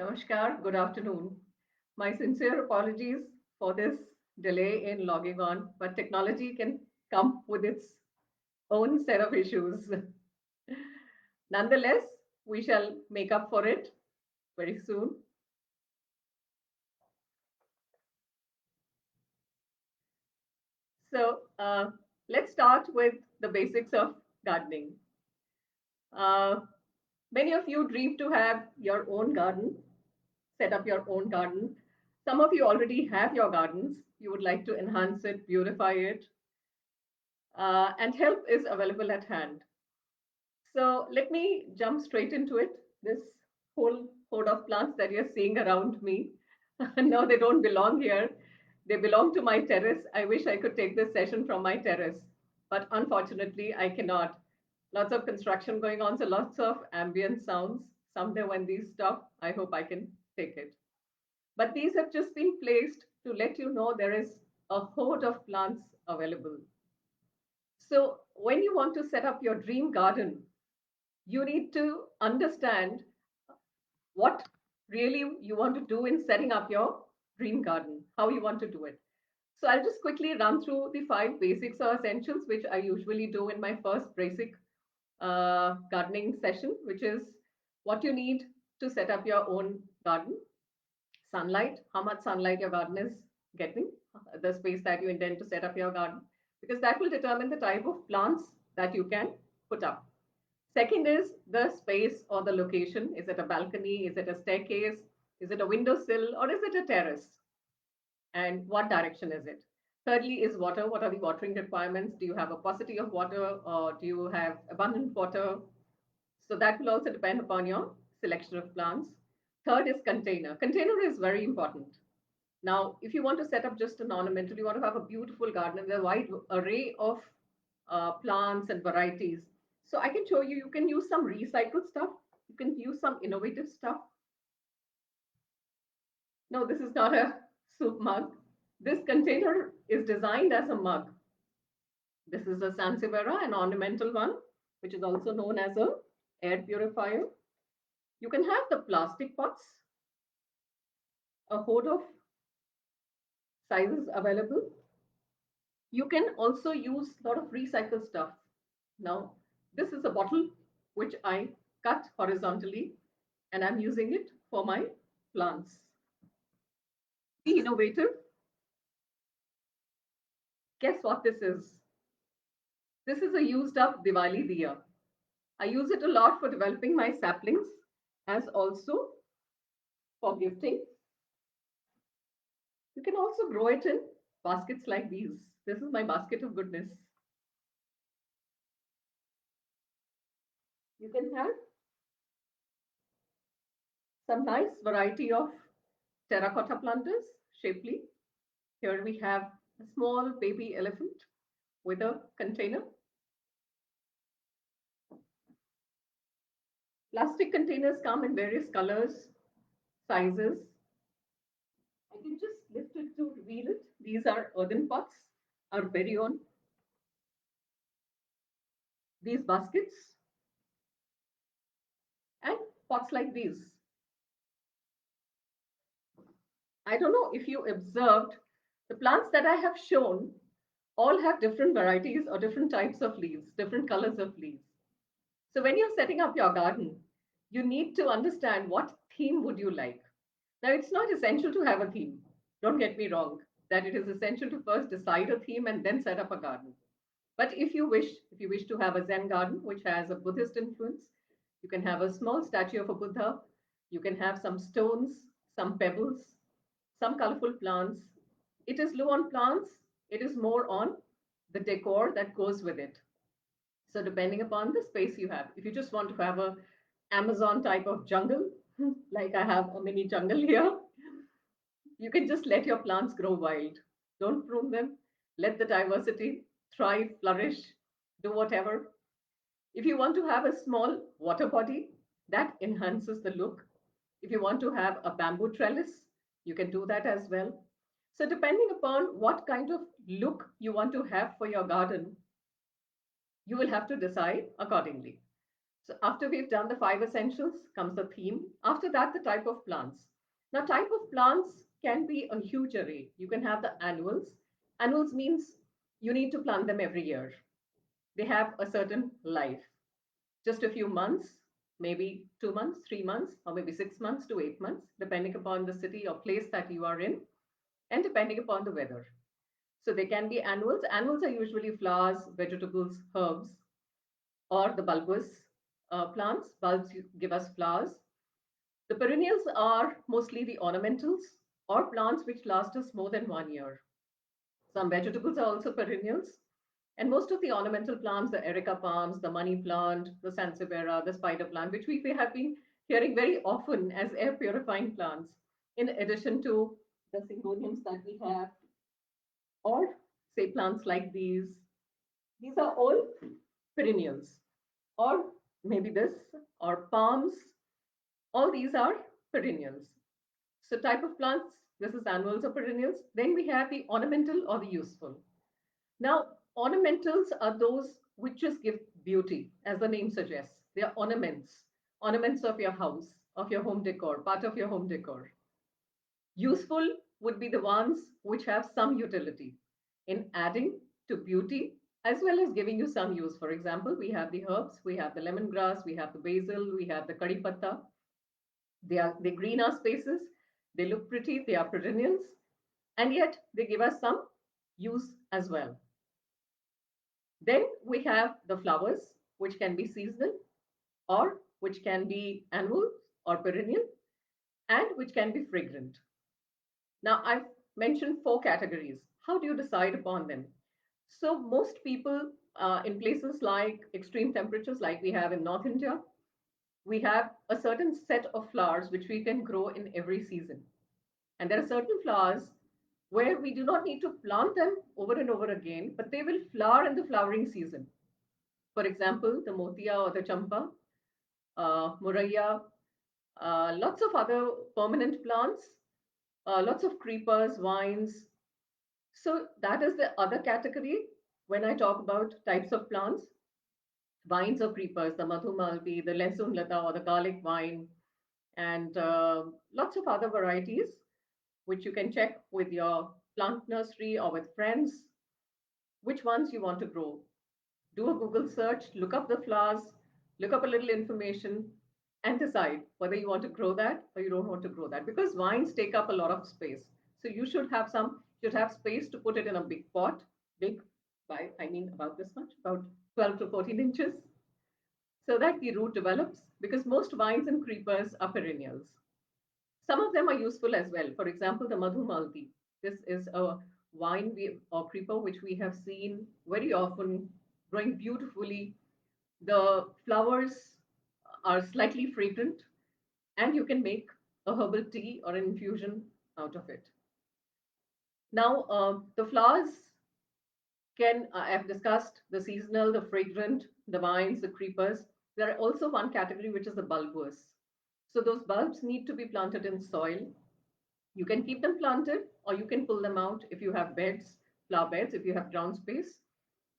Namaskar, good afternoon. My sincere apologies for this delay in logging on, but technology can come with its own set of issues. Nonetheless, we shall make up for it very soon. So, let's start with the basics of gardening. Uh, Many of you dream to have your own garden, set up your own garden. Some of you already have your gardens. You would like to enhance it, beautify it, and help is available at hand. So let me jump straight into it. This whole horde of plants that you're seeing around me, no, they don't belong here. They belong to my terrace. I wish I could take this session from my terrace, but unfortunately, I cannot. Lots of construction going on, so lots of ambient sounds. Someday when these stop, I hope I can take it. But these have just been placed to let you know there is a horde of plants available. So when you want to set up your dream garden, you need to understand what really you want to do in setting up your dream garden, how you want to do it. So I'll just quickly run through the five basics or essentials, which I usually do in my first basic gardening session, which is what you need to set up your own garden. Sunlight, how much sunlight your garden is getting, the space that you intend to set up your garden, because that will determine the type of plants that you can put up. Second is the space or the location. Is it a balcony? Is it a staircase? Is it a windowsill or is it a terrace? And what direction is it? Thirdly is water. What are the watering requirements? Do you have a paucity of water or do you have abundant water? So that will also depend upon your selection of plants. Third is container. Container is very important. Now, if you want to set up just an ornamental, you want to have a beautiful garden and a wide array of plants and varieties. So I can show you, you can use some recycled stuff. You can use some innovative stuff. No, this is not a soup mug. This container is designed as a mug. This is a Sansevieria, an ornamental one, which is also known as a air purifier. You can have the plastic pots, a horde of sizes available. You can also use a lot of recycled stuff. Now, this is a bottle which I cut horizontally and I'm using it for my plants. Be innovative. Guess what this is? This is a used up Diwali diya. I use it a lot for developing my saplings as also for gifting. You can also grow it in baskets like these. This is my basket of goodness. You can have some nice variety of terracotta planters, shapely. Here we have a small baby elephant with a container. Plastic containers come in various colors, sizes. I can just lift it to reveal it. These are earthen pots, our very own. These baskets and pots like these. I don't know if you observed, the plants that I have shown all have different varieties or different types of leaves, different colors of leaves. So when you're setting up your garden, you need to understand what theme would you like. Now, it's not essential to have a theme. Don't get me wrong, that it is essential to first decide a theme and then set up a garden. But if you wish to have a Zen garden, which has a Buddhist influence, you can have a small statue of a Buddha. You can have some stones, some pebbles, some colorful plants. It is low on plants. It is more on the decor that goes with it. So depending upon the space you have, if you just want to have a Amazon type of jungle, like I have a mini jungle here, you can just let your plants grow wild. Don't prune them. Let the diversity thrive, flourish, do whatever. If you want to have a small water body, that enhances the look. If you want to have a bamboo trellis, you can do that as well. So, depending upon what kind of look you want to have for your garden, you will have to decide accordingly. So after we've done the five essentials, comes the theme. After that, the type of plants. Now, type of plants can be a huge array. You can have the annuals. Annuals means you need to plant them every year. They have a certain life, just a few months, maybe 2 months, 3 months, or maybe 6 months to 8 months, depending upon the city or place that you are in, and depending upon the weather. So they can be annuals. Annuals are usually flowers, vegetables, herbs, or the bulbous plants. Bulbs give us flowers. The perennials are mostly the ornamentals or plants which last us more than 1 year. Some vegetables are also perennials. And most of the ornamental plants, the erica palms, the money plant, the sansevieria, the spider plant, which we have been hearing very often as air purifying plants, in addition to the syngoniums that we have, or say plants like these are all perennials, or maybe this, or palms, all these are perennials. So type of plants, this is annuals or perennials. Then we have the ornamental or the useful. Now, ornamentals are those which just give beauty, as the name suggests. They are ornaments, ornaments of your house, of your home decor, part of your home decor. Useful would be the ones which have some utility in adding to beauty as well as giving you some use. For example, we have the herbs, we have the lemongrass, we have the basil, we have the curry patta. They green our spaces, they look pretty, they are perennials, and yet they give us some use as well. Then we have the flowers, which can be seasonal or which can be annual or perennial and which can be fragrant. Now, I've mentioned four categories. How do you decide upon them? So, most people in places like extreme temperatures, like we have in North India, we have a certain set of flowers which we can grow in every season. And there are certain flowers where we do not need to plant them over and over again, but they will flower in the flowering season. For example, the motia or the champa, muraya, lots of other permanent plants, lots of creepers, vines. So that is the other category when I talk about types of plants. Vines or creepers, the madhumalpi, the lesun lata or the garlic vine, and lots of other varieties which you can check with your plant nursery or with friends which ones you want to grow. Do a Google search, look up the flowers, look up a little information, and decide whether you want to grow that or you don't want to grow that. Because vines take up a lot of space. So you should have space to put it in a big pot, big by I mean about this much, about 12 to 14 inches, so that the root develops. Because most vines and creepers are perennials. Some of them are useful as well. For example, the Madhumalti. This is a or creeper which we have seen very often growing beautifully. The flowers are slightly fragrant, and you can make a herbal tea or an infusion out of it. Now, the flowers I've discussed the seasonal, the fragrant, the vines, the creepers. There are also one category which is the bulbous. So those bulbs need to be planted in soil. You can keep them planted or you can pull them out if you have beds, flower beds, if you have ground space.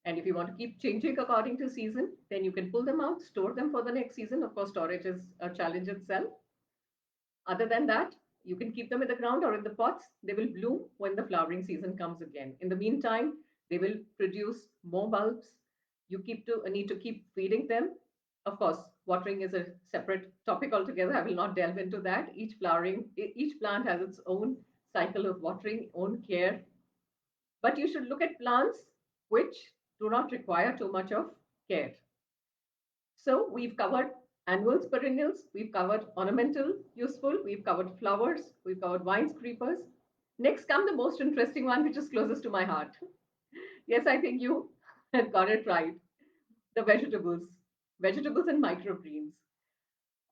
And if you want to keep changing according to season, then you can pull them out, store them for the next season. Of course, storage is a challenge itself. Other than that, you can keep them in the ground or in the pots. They will bloom when the flowering season comes again. In the meantime, they will produce more bulbs. You need to keep feeding them. Of course, watering is a separate topic altogether. I will not delve into that. Each plant has its own cycle of watering, own care. But you should look at plants which do not require too much of care. So we've covered annuals, perennials, we've covered ornamental, useful, we've covered flowers, we've covered vines, creepers. Next come the most interesting one, which is closest to my heart. Yes, I think you got it right. The vegetables and microgreens.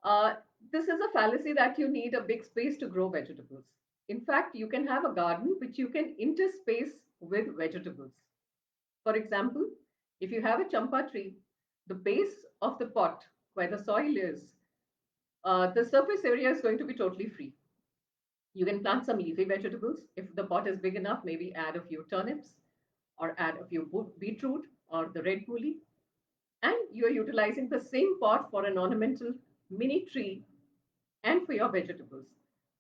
Uh, this is a fallacy that you need a big space to grow vegetables. In fact, you can have a garden which you can interspace with vegetables. For example, if you have a champa tree, the base of the pot where the soil is, the surface area is going to be totally free. You can plant some leafy vegetables. If the pot is big enough, maybe add a few turnips or add a few beetroot or the red mooli. And you're utilizing the same pot for an ornamental mini tree and for your vegetables.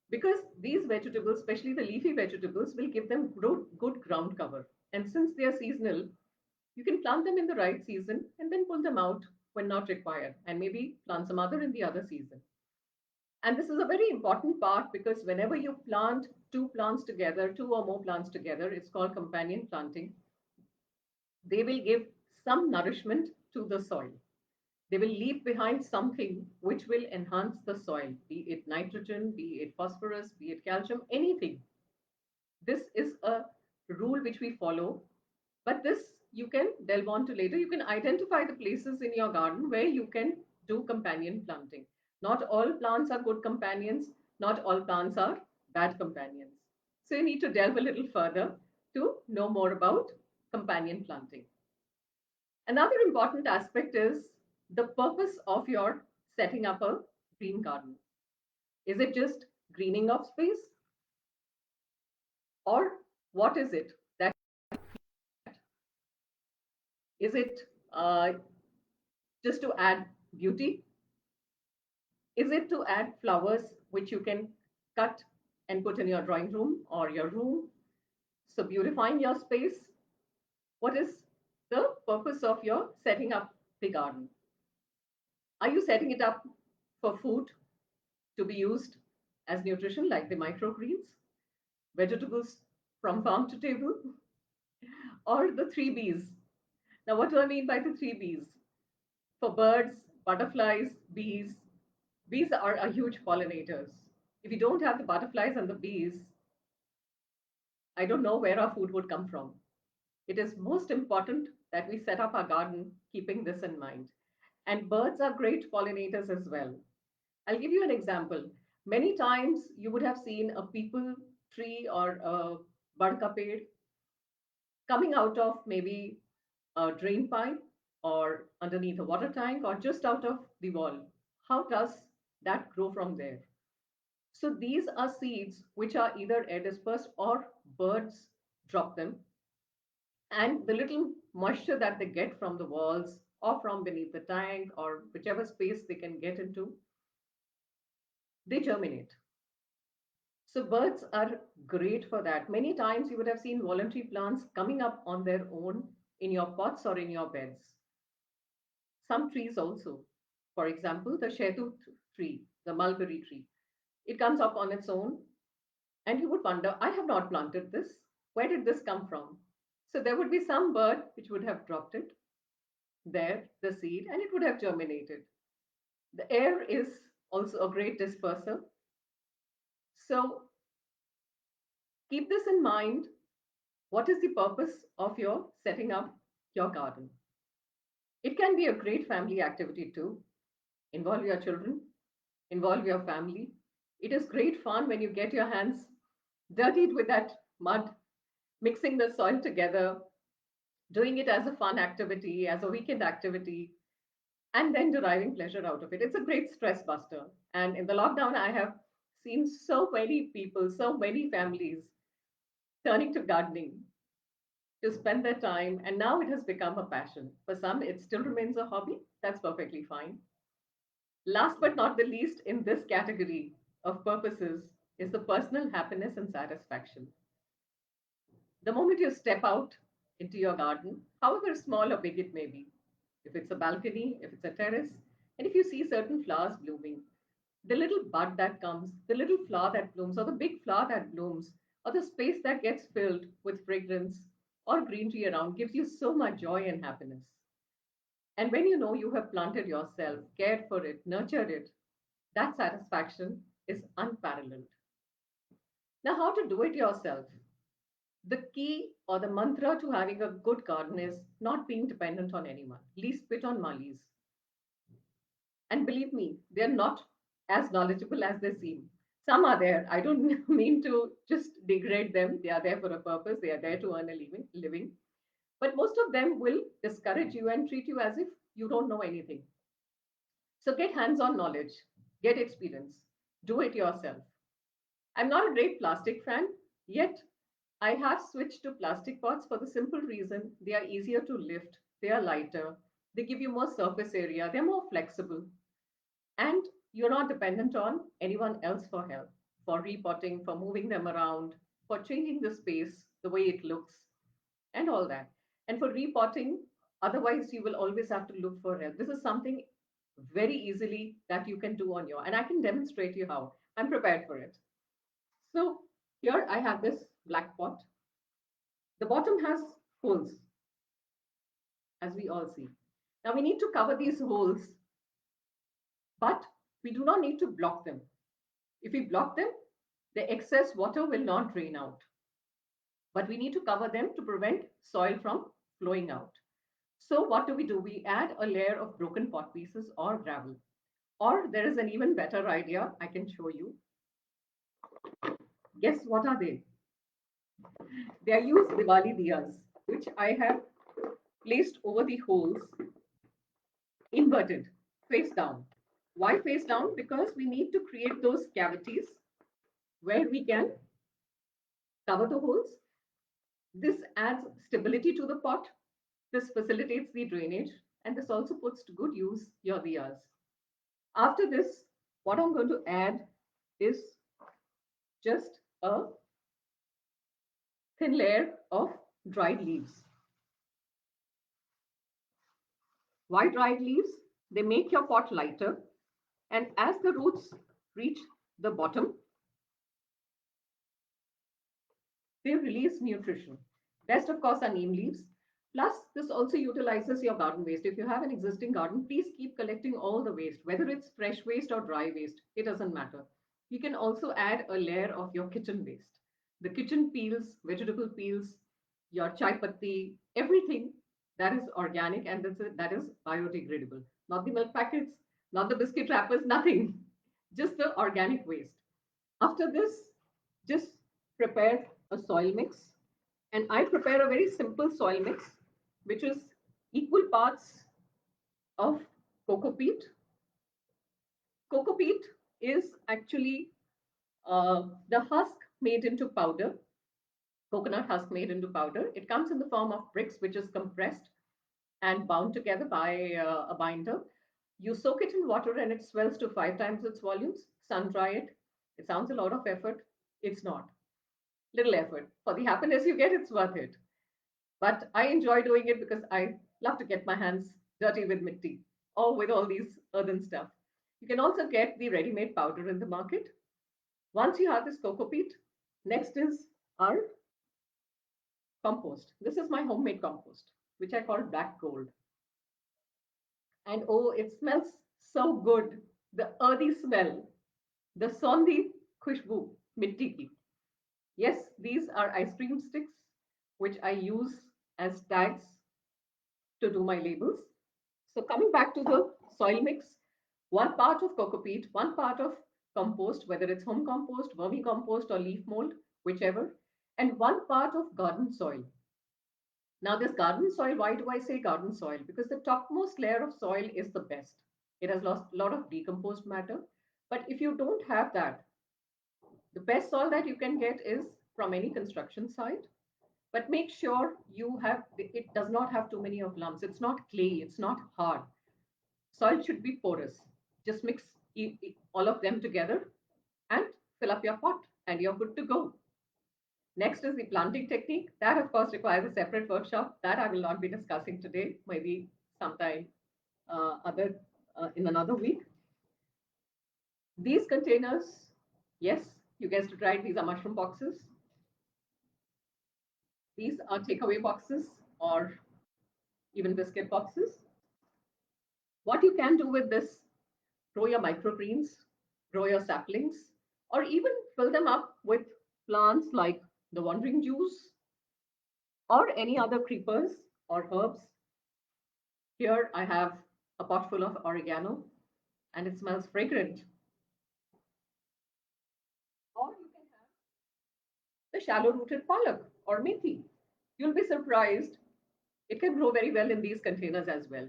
Because these vegetables, especially the leafy vegetables, will give them good ground cover. And since they are seasonal, you can plant them in the right season and then pull them out when not required, and maybe plant some other in the other season. And this is a very important part because whenever you plant two plants together, two or more plants together, it's called companion planting. They will give some nourishment to the soil. They will leave behind something which will enhance the soil, be it nitrogen, be it phosphorus, be it calcium, anything. This is a rule which we follow, but this you can delve on to later. You can identify the places in your garden where you can do companion planting. Not all plants are good companions, not all plants are bad companions. So you need to delve a little further to know more about companion planting. Another important aspect is the purpose of your setting up a green garden. Is it just greening of space, or what is it? That is it just to add beauty? Is it to add flowers which you can cut and put in your drawing room or your room? So beautifying your space. What is the purpose of your setting up the garden? Are you setting it up for food to be used as nutrition, like the microgreens, vegetables from farm to table, or the three B's? Now, what do I mean by the three B's? For birds, butterflies, bees, bees are a huge pollinators. If you don't have the butterflies and the bees, I don't know where our food would come from. It is most important that we set up our garden keeping this in mind. And birds are great pollinators as well. I'll give you an example. Many times you would have seen a people tree or a barka ped coming out of maybe a drain pipe or underneath a water tank or just out of the wall. How does that grow from there? So these are seeds which are either air dispersed or birds drop them. And the little moisture that they get from the walls or from beneath the tank or whichever space they can get into, they germinate. So birds are great for that. Many times you would have seen voluntary plants coming up on their own in your pots or in your beds. Some trees also. For example, the shedu tree, the mulberry tree. It comes up on its own, and you would wonder, I have not planted this. Where did this come from? So there would be some bird which would have dropped it there, the seed, and it would have germinated. The air is also a great disperser. So keep this in mind. What is the purpose of your setting up your garden? It can be a great family activity too. Involve your children, involve your family. It is great fun when you get your hands dirtied with that mud, mixing the soil together, doing it as a fun activity, as a weekend activity, and then deriving pleasure out of it. It's a great stress buster. And in the lockdown, I have seen so many people, so many families turning to gardening to spend their time. And now it has become a passion. For some, it still remains a hobby. That's perfectly fine. Last but not the least, in this category of purposes, is the personal happiness and satisfaction. The moment you step out into your garden, however small or big it may be, if it's a balcony, if it's a terrace, and if you see certain flowers blooming, the little bud that comes, the little flower that blooms, or the big flower that blooms, or the space that gets filled with fragrance or greenery around gives you so much joy and happiness. And when you know you have planted yourself, cared for it, nurtured it, that satisfaction is unparalleled. Now, how to do it yourself? The key or the mantra to having a good garden is not being dependent on anyone, least bit on Malis. And believe me, they're not as knowledgeable as they seem. Some are there. I don't mean to just degrade them. They are there for a purpose. They are there to earn a living. But most of them will discourage you and treat you as if you don't know anything. So get hands-on knowledge, get experience, do it yourself. I'm not a great plastic fan, yet I have switched to plastic pots for the simple reason they are easier to lift, they are lighter, They give you more surface area, they're more flexible, and you're not dependent on anyone else for help, for repotting, for moving them around, for changing the space, the way it looks, and all that. And for repotting, otherwise, you will always have to look for help. This is something very easily that you can do on your, and I can demonstrate you how. I'm prepared for it. So here I have this black pot. The bottom has holes, as we all see. Now we need to cover these holes, but we do not need to block them. If we block them, the excess water will not drain out. But we need to cover them to prevent soil from flowing out. So what do? We add a layer of broken pot pieces or gravel. Or there is an even better idea I can show you. Guess what are they? They are used Diwali diyas, which I have placed over the holes, inverted, face down. Why face down? Because we need to create those cavities where we can cover the holes. This adds stability to the pot. This facilitates the drainage, and this also puts to good use your diyas. After this, what I'm going to add is just a thin layer of dried leaves. Why dried leaves? They make your pot lighter, and as the roots reach the bottom, they release nutrition. Best, of course, are neem leaves. Plus, this also utilizes your garden waste. If you have an existing garden, please keep collecting all the waste, whether it's fresh waste or dry waste, it doesn't matter. You can also add a layer of your kitchen waste. The kitchen peels, vegetable peels, your chai patti, everything that is organic and that is biodegradable. Not the milk packets, not the biscuit wrappers, nothing. Just the organic waste. After this, just prepare a soil mix. And I prepare a very simple soil mix, which is equal parts of cocoa peat. Cocoa peat is actually the husk made into powder, coconut husk made into powder. It comes in the form of bricks, which is compressed and bound together by a binder. You soak it in water and it swells to 5 times its volumes. Sun dry it. It sounds a lot of effort. It's not. Little effort. For the happiness you get, it's worth it. But I enjoy doing it because I love to get my hands dirty with mitti or with all these earthen stuff. You can also get the ready-made powder in the market. Once you have this cocoa peat, next is our compost. This is my homemade compost, which I call black gold. And oh, it smells so good. The earthy smell, the sondi khushbu, mitti ki. Yes, these are ice cream sticks, which I use as tags to do my labels. So coming back to the soil mix, one part of cocoa peat, one part of compost, whether it's home compost, vermicompost, or leaf mold, whichever, and one part of garden soil. Now, this garden soil, why do I say garden soil? Because the topmost layer of soil is the best. It has lost a lot of decomposed matter. But if you don't have that, the best soil that you can get is from any construction site. But make sure you have it does not have too many of lumps. It's not clay, it's not hard. Soil should be porous. Just mix all of them together and fill up your pot, and you're good to go. Next is the planting technique. That, of course, requires a separate workshop that I will not be discussing today, maybe sometime other in another week. These containers, yes, you guessed it right, these are mushroom boxes. These are takeaway boxes or even biscuit boxes. What you can do with this, grow your microgreens, grow your saplings, or even fill them up with plants like the wandering Jews or any other creepers or herbs. Here I have a pot full of oregano and it smells fragrant. Or you can have the shallow rooted palak or methi. You'll be surprised. It can grow very well in these containers as well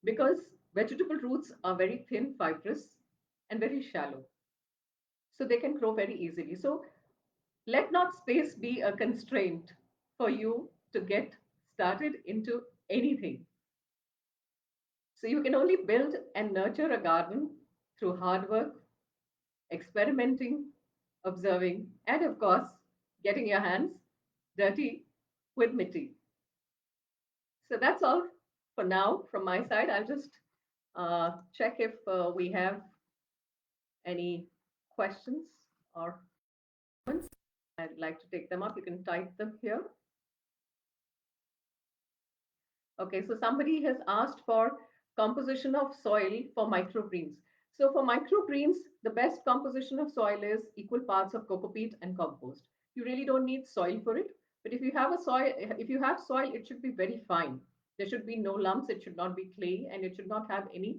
because vegetable roots are very thin, fibrous, and very shallow. So they can grow very easily. So let not space be a constraint for you to get started into anything. So you can only build and nurture a garden through hard work, experimenting, observing, and of course, getting your hands dirty with mitti. So that's all for now from my side. I'll just check if we have any questions or comments. I'd like to take them up. You can type them here. Okay, so somebody has asked for composition of soil for microgreens. So for microgreens, the best composition of soil is equal parts of cocopeat and compost. You really don't need soil for it, but if you have soil, it should be very fine. There should be no lumps. It should not be clay, and it should not have any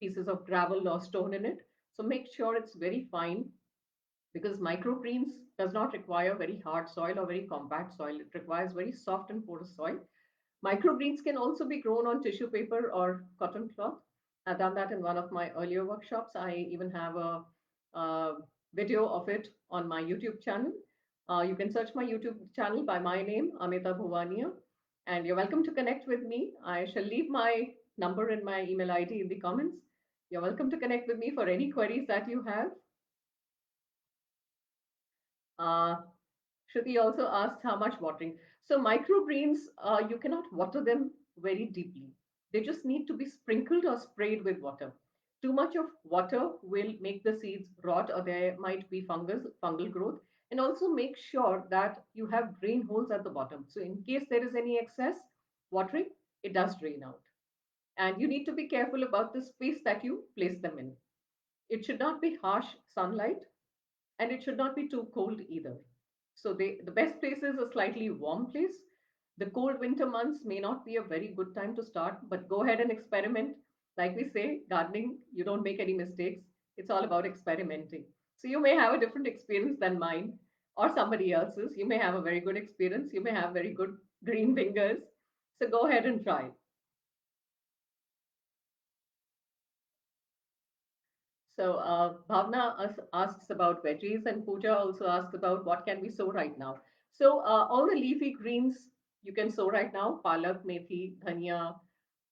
pieces of gravel or stone in it. So make sure it's very fine because microgreens does not require very hard soil or very compact soil. It requires very soft and porous soil. Microgreens can also be grown on tissue paper or cotton cloth. I've done that in one of my earlier workshops. I even have a video of it on my YouTube channel. You can search my YouTube channel by my name, Amita Bhuvania, and you're welcome to connect with me. I shall leave my number and my email ID in the comments. You're welcome to connect with me for any queries that you have. Uh, Shruti also asked how much watering. So microgreens, you cannot water them very deeply. They just need to be sprinkled or sprayed with water. Too much of water will make the seeds rot, or there might be fungal growth. And also make sure that you have drain holes at the bottom. So in case there is any excess watering, it does drain out. And you need to be careful about the space that you place them in. It should not be harsh sunlight and it should not be too cold either. So the best place is a slightly warm place. The cold winter months may not be a very good time to start, but go ahead and experiment. Like we say, gardening, you don't make any mistakes. It's all about experimenting. So you may have a different experience than mine or somebody else's. You may have a very good experience. You may have very good green fingers. So go ahead and try. So Bhavna asks about veggies, and Pooja also asks about what can we sow right now. So all the leafy greens you can sow right now: palak, methi, dhania,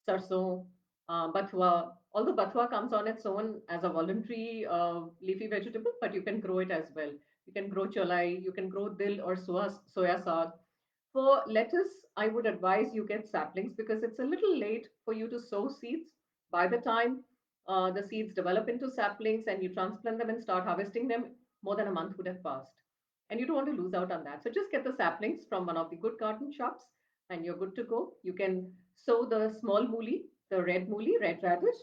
sarson, bathua. Although bathua comes on its own as a voluntary leafy vegetable, but you can grow it as well. You can grow cholai, you can grow dil or soya saag. For lettuce, I would advise you get saplings because it's a little late for you to sow seeds. By the time the seeds develop into saplings and you transplant them and start harvesting them, more than a month would have passed. And you don't want to lose out on that. So just get the saplings from one of the good garden shops and you're good to go. You can sow the small mooli, the red mooli, red radish.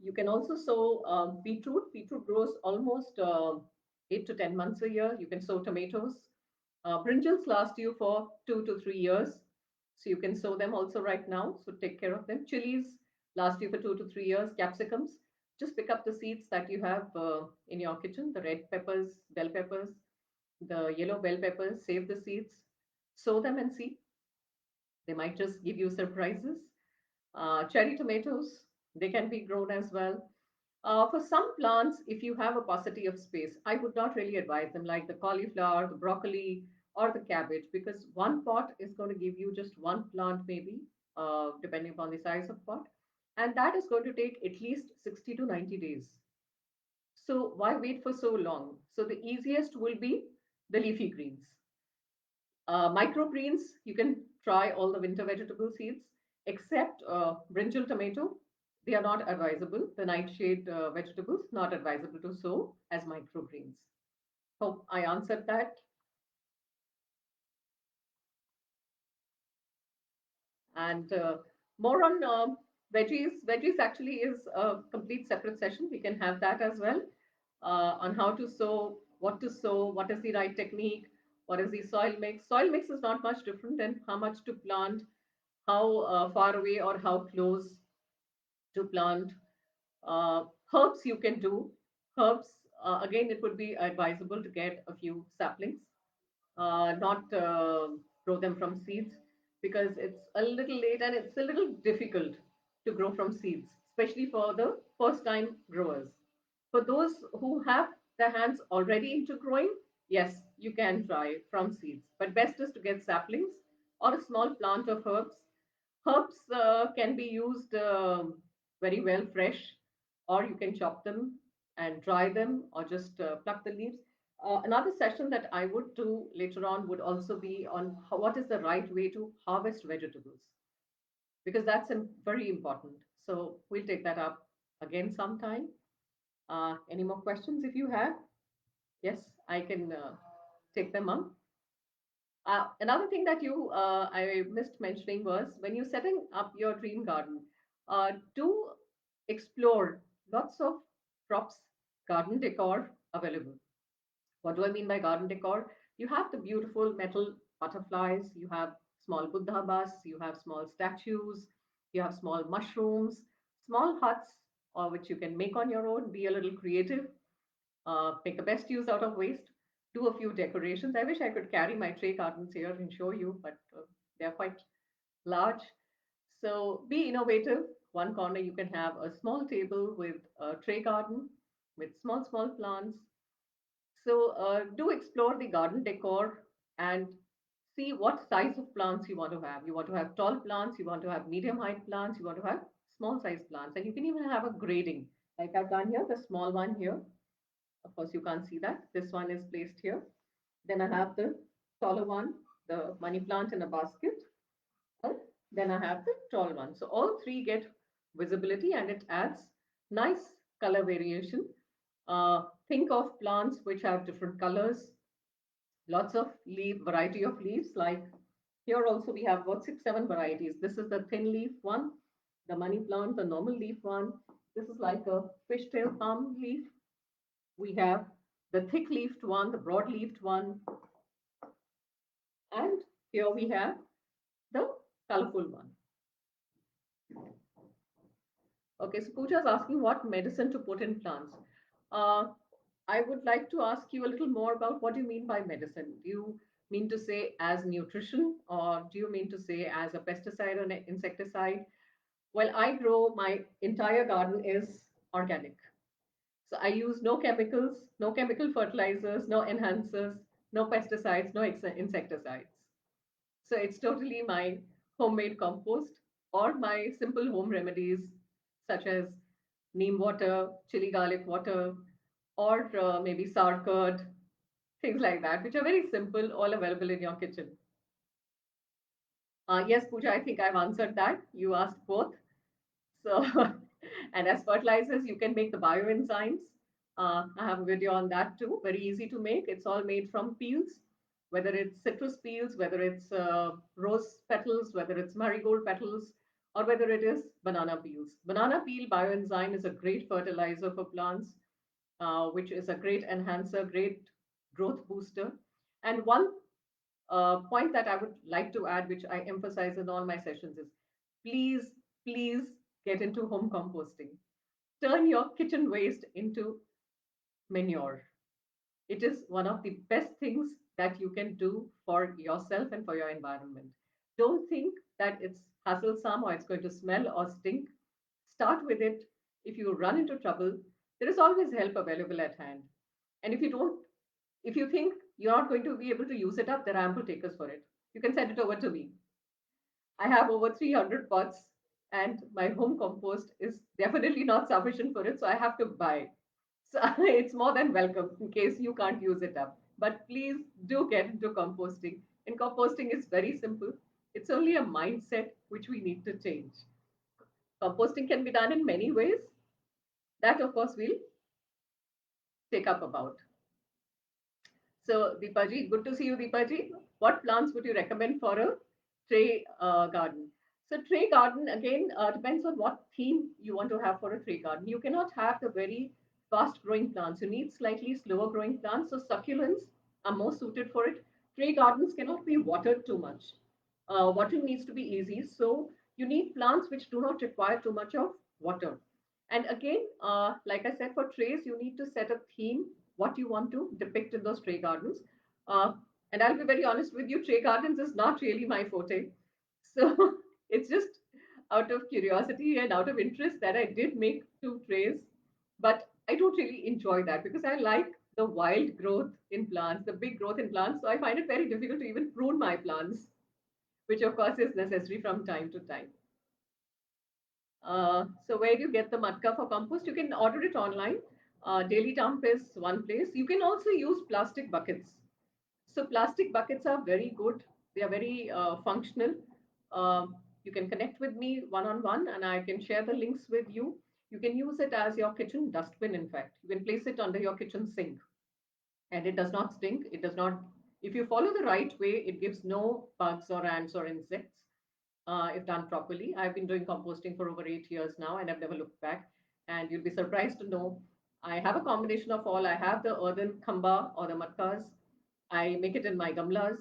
You can also sow beetroot. Beetroot grows almost 8 to 10 months a year. You can sow tomatoes. Brinjals last you for 2 to 3 years. So you can sow them also right now. So take care of them. Chilies last you for 2 to 3 years. Capsicums, just pick up the seeds that you have in your kitchen, the red peppers, bell peppers, the yellow bell peppers, save the seeds, sow them and see. They might just give you surprises. Cherry tomatoes, they can be grown as well. For some plants, if you have a paucity of space, I would not really advise them, like the cauliflower, the broccoli, or the cabbage, because one pot is going to give you just one plant, maybe, depending upon the size of pot. And that is going to take at least 60 to 90 days. So why wait for so long? So the easiest will be the leafy greens. Microgreens, you can try all the winter vegetable seeds except brinjal tomato. They are not advisable. The nightshade vegetables, not advisable to sow as microgreens. Hope I answered that. And more on veggies. Veggies actually is a complete separate session. We can have that as well on how to sow, what is the right technique, what is the soil mix. Soil mix is not much different than how much to plant, how far away or how close to plant. Herbs you can do. Herbs, again, it would be advisable to get a few saplings, not grow them from seeds because it's a little late and it's a little difficult to grow from seeds, especially for the first time growers. For those who have their hands already into growing, yes, you can try from seeds, but best is to get saplings or a small plant of herbs. Herbs can be used very well fresh, or you can chop them and dry them, or just pluck the leaves. Another session that I would do later on would also be on what is the right way to harvest vegetables, because that's very important. So we'll take that up again sometime. Any more questions if you have? Yes, I can take them up. Another thing that I missed mentioning was when you're setting up your dream garden, do explore lots of props, garden decor available. What do I mean by garden decor? You have the beautiful metal butterflies, you have small Buddha busts, you have small statues, you have small mushrooms, small huts, or which you can make on your own. Be a little creative, make the best use out of waste, do a few decorations. I wish I could carry my tray gardens here and show you, but they're quite large. So be innovative. One corner you can have a small table with a tray garden with small, small plants. So do explore the garden decor and see what size of plants you want to have. You want to have tall plants, you want to have medium height plants, you want to have small size plants, and you can even have a grading. Like I've done here, the small one here. Of course, you can't see that. This one is placed here. Then I have the taller one, the money plant in a basket. And then I have the tall one. So all three get visibility and it adds nice color variation. Think of plants which have different colors, lots of leaf variety of leaves. Like here also we have about 6, 7 varieties. This is the thin leaf one, the money plant, the normal leaf one. This is like a fishtail palm leaf. We have the thick leafed one, the broad leafed one, and here we have the colorful one. Okay, so Pooja is asking what medicine to put in plants. Uh, I would like to ask you a little more about what you mean by medicine. Do you mean to say as nutrition, or do you mean to say as a pesticide or an insecticide? Well, I grow my entire garden is organic. So I use no chemicals, no chemical fertilizers, no enhancers, no pesticides, no insecticides. So it's totally my homemade compost or my simple home remedies such as neem water, chili garlic water, or maybe sour curd, things like that, which are very simple, all available in your kitchen. Yes, Pooja, I think I've answered that. You asked both. So, and as fertilizers, you can make the bioenzymes. I have a video on that too. Very easy to make. It's all made from peels, whether it's citrus peels, whether it's rose petals, whether it's marigold petals, or whether it is banana peels. Banana peel bioenzyme is a great fertilizer for plants, which is a great enhancer, great growth booster. And one point that I would like to add, which I emphasize in all my sessions, is please, please get into home composting. Turn your kitchen waste into manure. It is one of the best things that you can do for yourself and for your environment. Don't think that it's hassle-some or it's going to smell or stink. Start with it. If you run into trouble, there is always help available at hand. And if you think you're not going to be able to use it up, there are ample takers for it. You can send it over to me. I have over 300 pots, and my home compost is definitely not sufficient for it, so I have to buy. So it's more than welcome in case you can't use it up. But please do get into composting. And composting is very simple. It's only a mindset which we need to change. Composting can be done in many ways. That, of course, we'll take up about. So, Deepaji, good to see you, Deepaji. What plants would you recommend for a tray garden? So, tray garden again depends on what theme you want to have for a tray garden. You cannot have the very fast growing plants. You need slightly slower growing plants. So, succulents are more suited for it. Tray gardens cannot be watered too much. Watering needs to be easy. So, you need plants which do not require too much of water. And again, like I said, for trays, you need to set a theme, what you want to depict in those tray gardens. Uh, and I'll be very honest with you, tray gardens is not really my forte. So it's just out of curiosity and out of interest that I did make 2 trays. But I don't really enjoy that because I like the wild growth in plants, the big growth in plants. So I find it very difficult to even prune my plants, which of course is necessary from time to time. So where do you get the matka for compost? You can order it online. Daily Dump is one place. You can also use plastic buckets. So plastic buckets are very good. They are very functional. You can connect with me one on one, and I can share the links with you. You can use it as your kitchen dustbin. In fact, you can place it under your kitchen sink, and it does not stink. It does not. If you follow the right way, it gives no bugs or ants or insects if done properly. I've been doing composting for over 8 years now, and I've never looked back. And you'll be surprised to know I have a combination of all. I have the earthen khamba or the matkas. I make it in my gamlas,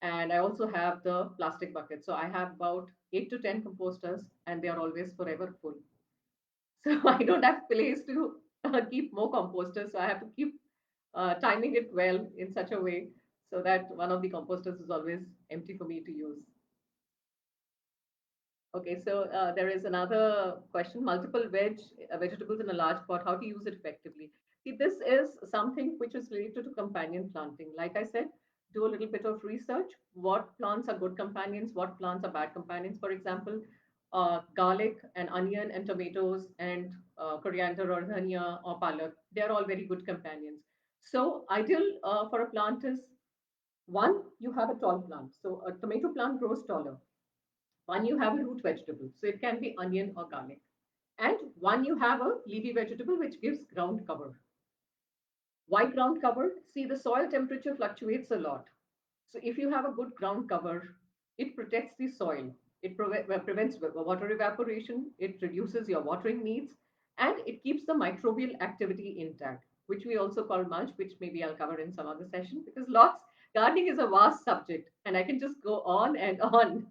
and I also have the plastic bucket. So I have about 8 to 10 composters, and they are always forever full. So I don't have place to keep more composters. So I have to keep timing it well in such a way so that one of the composters is always empty for me to use. Okay, so there is another question: multiple vegetables in a large pot. How to use it effectively? See, this is something which is related to companion planting. Like I said, do a little bit of research. What plants are good companions? What plants are bad companions? For example, garlic and onion and tomatoes and coriander or dhania or palak. They are all very good companions. So ideal for a plant is one, you have a tall plant. So a tomato plant grows taller. One, you have a root vegetable, so it can be onion or garlic. And one, you have a leafy vegetable which gives ground cover. Why ground cover? See, the soil temperature fluctuates a lot. So if you have a good ground cover, it protects the soil. It prevents water evaporation. It reduces your watering needs, and it keeps the microbial activity intact, which we also call mulch, which maybe I'll cover in some other session because lots gardening is a vast subject, and I can just go on and on.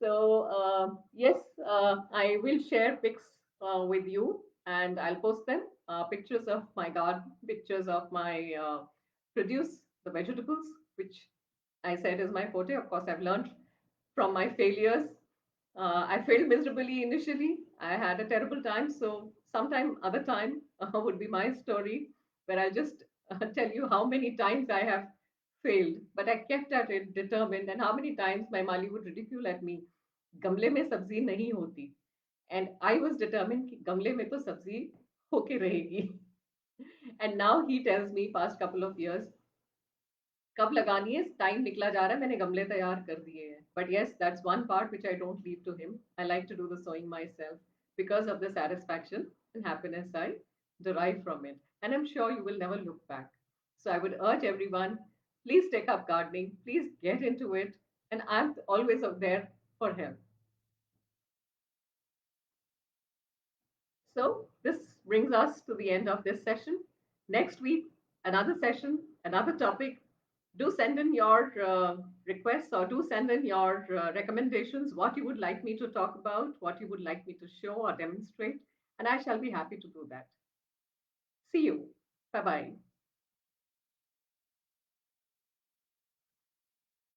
So yes, I will share pics with you, and I'll post them. Pictures of my garden, pictures of my produce, the vegetables, which I said is my forte. Of course, I've learned from my failures. I failed miserably initially. I had a terrible time. So sometime other time would be my story, where I'll just tell you how many times I have failed, but I kept at it, determined, and how many times my mali would ridicule at me. गमले में सब्जी नहीं होती, and I was determined कि गमले में तो सब्जी होके रहेगी. And now he tells me past couple of years कब लगानी है, टाइम निकला जा रहा है, मैंने गमले तैयार कर दिए हैं. But yes, that's one part which I don't leave to him. I like to do the sewing myself because of the satisfaction and happiness I derive from it, and I'm sure you will never look back. So I would urge everyone, please take up gardening, please get into it, and I'm always out there for help. So this brings us to the end of this session. Next week, another session, another topic. Do send in your requests, or do send in your recommendations, what you would like me to talk about, what you would like me to show or demonstrate, and I shall be happy to do that. See you. Bye bye.